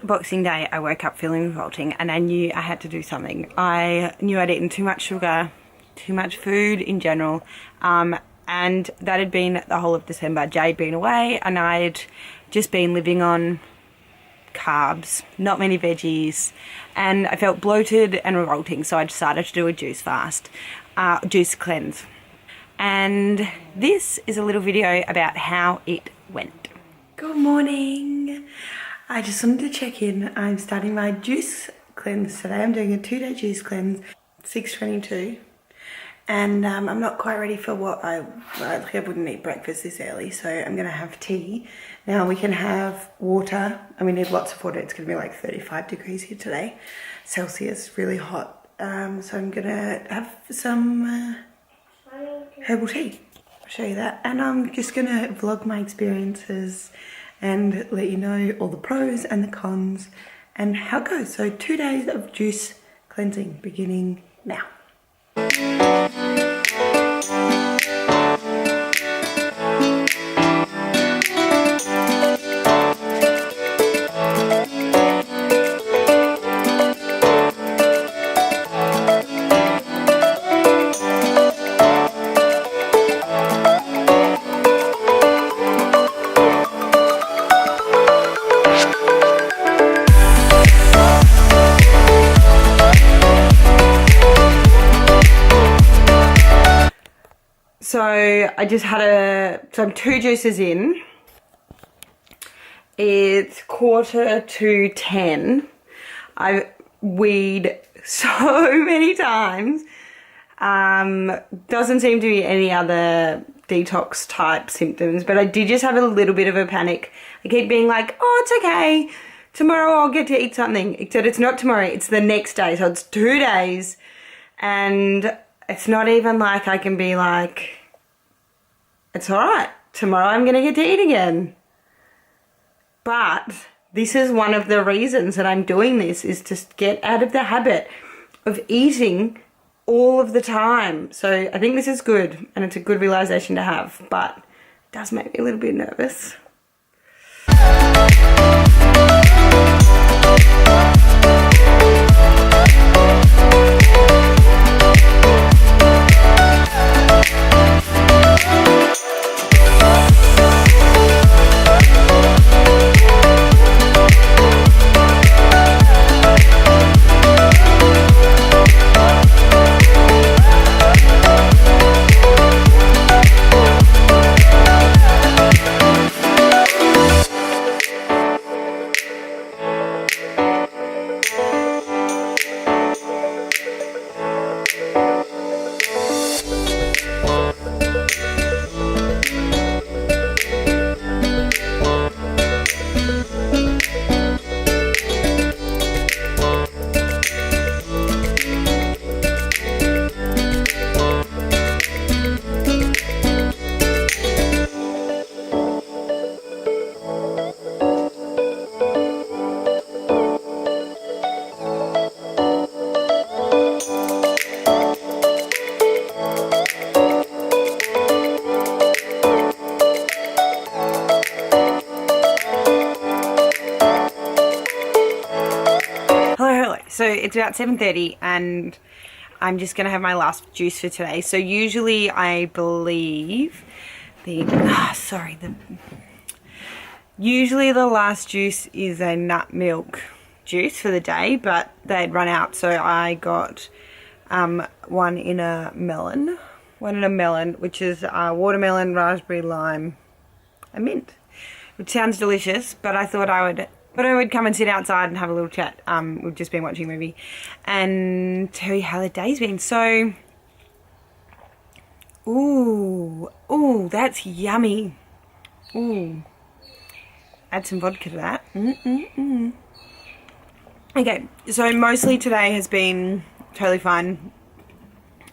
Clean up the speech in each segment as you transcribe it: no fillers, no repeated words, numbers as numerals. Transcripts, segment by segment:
Boxing Day, I woke up feeling revolting and I knew I had to do something. I knew I'd eaten too much sugar, too much food in general, and that had been the whole of December. Jay'd been away and I'd just been living on carbs, not many veggies, and I felt bloated and revolting, so I decided to do a juice fast, juice cleanse. And this is a little video about how it went. Good morning. I just wanted to check in. I'm starting my juice cleanse today. I'm doing a 2-day juice cleanse, 6:22. And I'm not quite ready for what I wouldn't eat breakfast this early, so I'm gonna have tea. Now we can have water, and we need lots of water. It's gonna be like 35 degrees here today, Celsius, really hot. So I'm gonna have some herbal tea. I'll show you that. And I'm just gonna vlog my experiences and let you know all the pros and the cons and how it goes. So 2 days of juice cleansing beginning now. So I just had so I'm 2 juices in. It's 9:45. I've weed so many times. Doesn't seem to be any other detox type symptoms, but I did just have a little bit of a panic. I keep being like, oh, it's okay. Tomorrow I'll get to eat something. Except it's not tomorrow, it's the next day. So it's 2 days. And it's not even like I can be like, it's all right, tomorrow I'm going to get to eat again. But this is one of the reasons that I'm doing this, is to get out of the habit of eating all of the time. So I think this is good, and it's a good realization to have, but it does make me a little bit nervous. So it's about 7:30 and I'm just going to have my last juice for today. So usually I believe usually the last juice is a nut milk juice for the day, but they'd run out, so I got one in a melon, which is watermelon, raspberry, lime and mint, which sounds delicious, but I thought I would come and sit outside and have a little chat. We've just been watching a movie and tell you how the day's been. So, ooh, that's yummy. Ooh, add some vodka to that. Okay, so mostly today has been totally fine.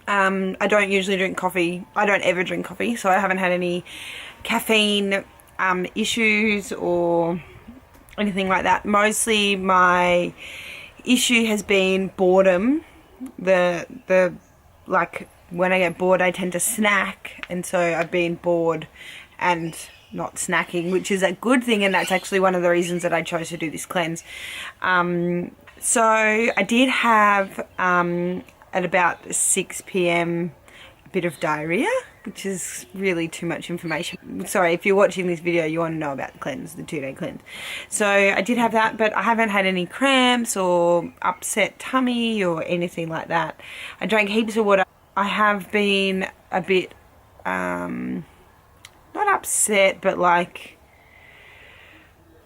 I don't usually drink coffee. I don't ever drink coffee, so I haven't had any caffeine issues or anything like that. Mostly my issue has been boredom. Like when I get bored I tend to snack, and so I've been bored and not snacking, which is a good thing, and that's actually one of the reasons that I chose to do this cleanse. So I did have at about 6 p.m. a bit of diarrhea, which is really too much information. Sorry, if you're watching this video, you want to know about the cleanse, the 2-day cleanse. So I did have that, but I haven't had any cramps or upset tummy or anything like that. I drank heaps of water. I have been a bit, not upset, but like,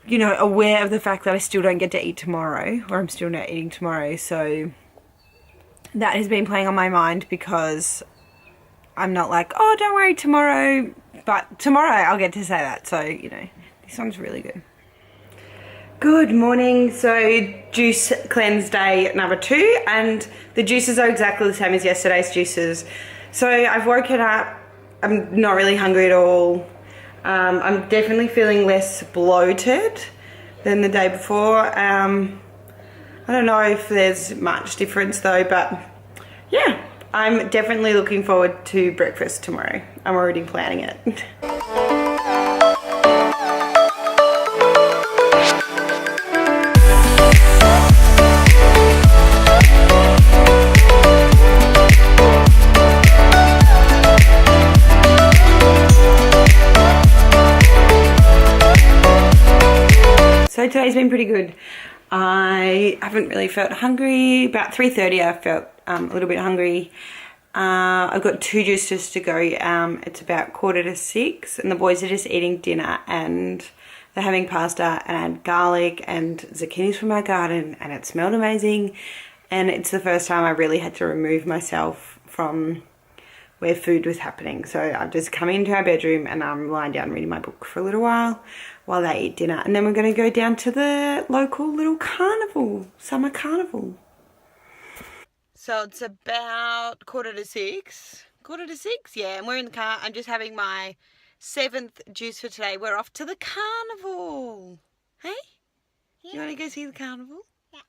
you know, aware of the fact that I still don't get to eat tomorrow, or I'm still not eating tomorrow. So that has been playing on my mind, because I'm not like, oh, don't worry, tomorrow, but tomorrow I'll get to say that. So, you know, this one's really good. Good morning. So juice cleanse day number 2, and the juices are exactly the same as yesterday's juices. So I've woken up, I'm not really hungry at all. I'm definitely feeling less bloated than the day before. I don't know if there's much difference though, but yeah, I'm definitely looking forward to breakfast tomorrow. I'm already planning it. So today's been pretty good. I haven't really felt hungry. About 3:30 I felt a little bit hungry. I've got 2 juices to go. It's about 5:45 and the boys are just eating dinner and they're having pasta, and I had garlic and zucchinis from my garden and it smelled amazing, and it's the first time I really had to remove myself from where food was happening. So I've just come into our bedroom and I'm lying down reading my book for a little while they eat dinner, and then we're going to go down to the local little carnival, summer carnival. So it's about 5:45. 5:45, yeah, and we're in the car. I'm just having my 7th juice for today. We're off to the carnival. Hey? Yeah. You want to go see the carnival? Yeah.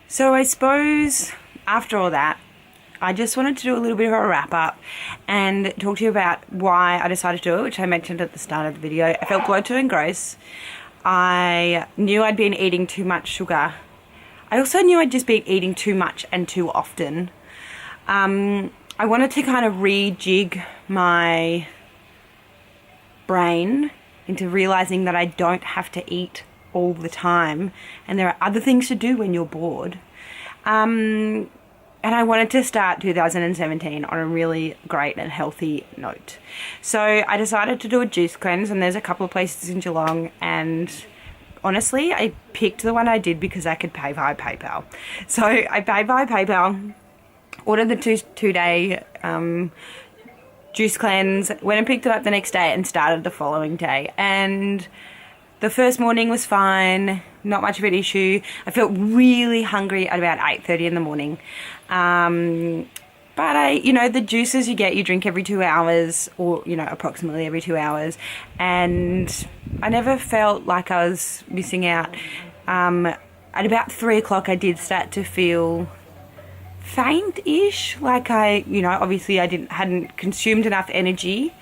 So I suppose after all that, I just wanted to do a little bit of a wrap up and talk to you about why I decided to do it, which I mentioned at the start of the video. I felt bloated and gross. I knew I'd been eating too much sugar. I also knew I'd just been eating too much and too often. I wanted to kind of rejig my brain into realizing that I don't have to eat all the time and there are other things to do when you're bored. And I wanted to start 2017 on a really great and healthy note. So I decided to do a juice cleanse, and there's a couple of places in Geelong, and honestly I picked the one I did because I could pay via PayPal. So I paid via PayPal, ordered the two-day juice cleanse, went and picked it up the next day and started the following day. And the first morning was fine, not much of an issue. I felt really hungry at about 8:30 in the morning. But you know, the juices you drink every 2 hours, or, you know, approximately every 2 hours. And I never felt like I was missing out. At about 3 o'clock, I did start to feel faint-ish. Like obviously I hadn't consumed enough energy.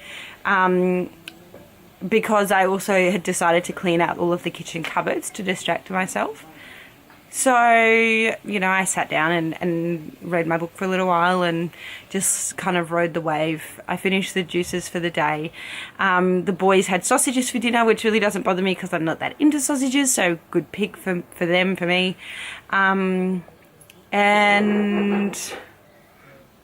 Because I also had decided to clean out all of the kitchen cupboards to distract myself. So, you know, I sat down and read my book for a little while and just kind of rode the wave. I finished the juices for the day. The boys had sausages for dinner, which really doesn't bother me because I'm not that into sausages, so good pick for them, for me. And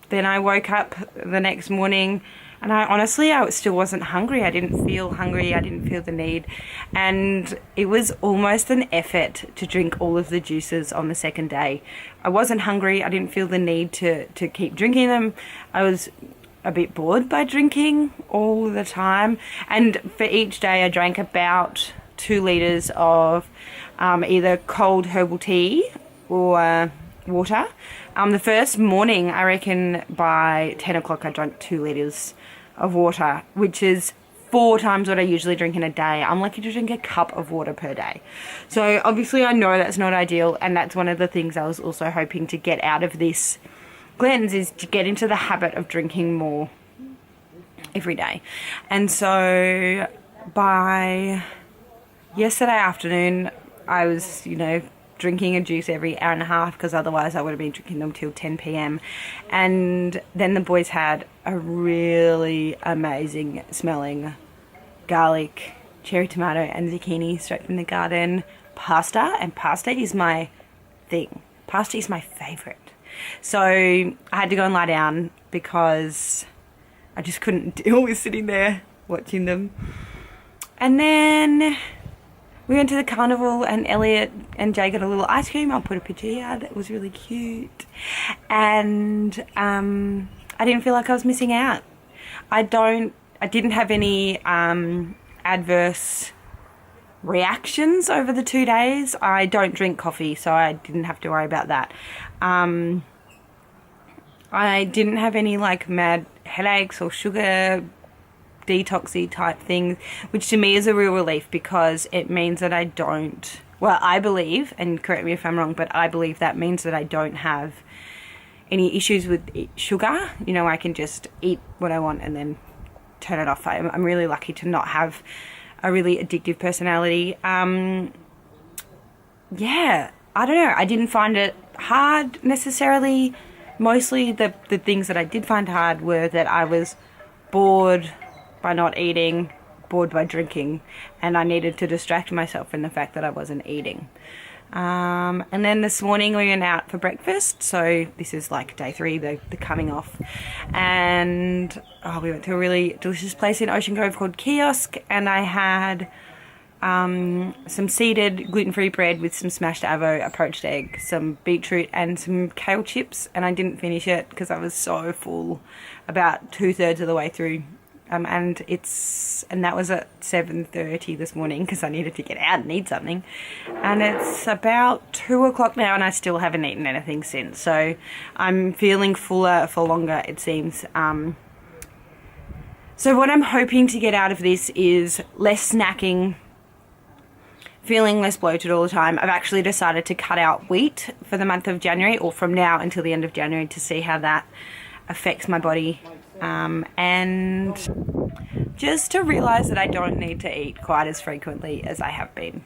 then I woke up the next morning, and I still wasn't hungry. I didn't feel hungry. I didn't feel the need. And it was almost an effort to drink all of the juices on the second day. I wasn't hungry. I didn't feel the need to keep drinking them. I was a bit bored by drinking all the time. And for each day I drank about 2 litres of either cold herbal tea or water. The first morning, I reckon by 10 o'clock I drank 2 litres of water, which is 4 times what I usually drink in a day. I'm lucky to drink a cup of water per day. So obviously I know that's not ideal, and that's one of the things I was also hoping to get out of this cleanse, is to get into the habit of drinking more every day. And so by yesterday afternoon, I was, you know, drinking a juice every hour and a half, because otherwise I would have been drinking them till 10 p.m. And then the boys had a really amazing smelling garlic, cherry tomato and zucchini straight from the garden pasta, and pasta is my thing. Pasta is my favorite. So I had to go and lie down because I just couldn't deal with sitting there watching them. And then we went to the carnival, and Elliot and Jay got a little ice cream. I'll put a picture here. That was really cute. And I didn't feel like I was missing out. I didn't have any adverse reactions over the 2 days. I don't drink coffee, so I didn't have to worry about that. I didn't have any like mad headaches or sugar detoxy type things, which to me is a real relief, because it means that I don't, well, I believe, and correct me if I'm wrong, but I believe that means that I don't have any issues with sugar. You know, I can just eat what I want and then turn it off. I'm really lucky to not have a really addictive personality. Yeah, I don't know. I didn't find it hard necessarily. Mostly the things that I did find hard were that I was bored by not eating, bored by drinking, and I needed to distract myself from the fact that I wasn't eating. And then this morning we went out for breakfast, so this is like day 3, the coming off, and we went to a really delicious place in Ocean Grove called Kiosk, and I had some seeded gluten-free bread with some smashed avo, a poached egg, some beetroot and some kale chips, and I didn't finish it because I was so full about 2/3 of the way through. And that was at 7:30 this morning because I needed to get out and eat something. And it's about 2 o'clock now and I still haven't eaten anything since. So I'm feeling fuller for longer, it seems. So what I'm hoping to get out of this is less snacking, feeling less bloated all the time. I've actually decided to cut out wheat for the month of January, or from now until the end of January, to see how that affects my body. And just to realize that I don't need to eat quite as frequently as I have been.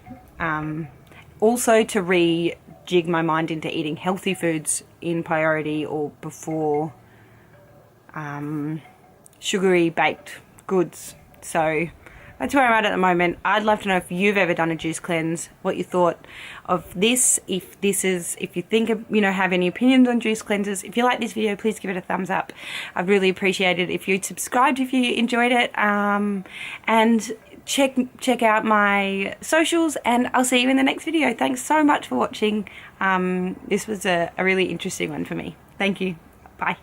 Also to rejig my mind into eating healthy foods in priority or before sugary baked goods. So that's where I'm at the moment. I'd love to know if you've ever done a juice cleanse, what you thought of this, if you think of, you know, have any opinions on juice cleanses. If you like this video, please give it a thumbs up. I'd really appreciate it if you'd subscribed if you enjoyed it, and check out my socials, and I'll see you in the next video. Thanks so much for watching. This was a really interesting one for me. Thank you. Bye.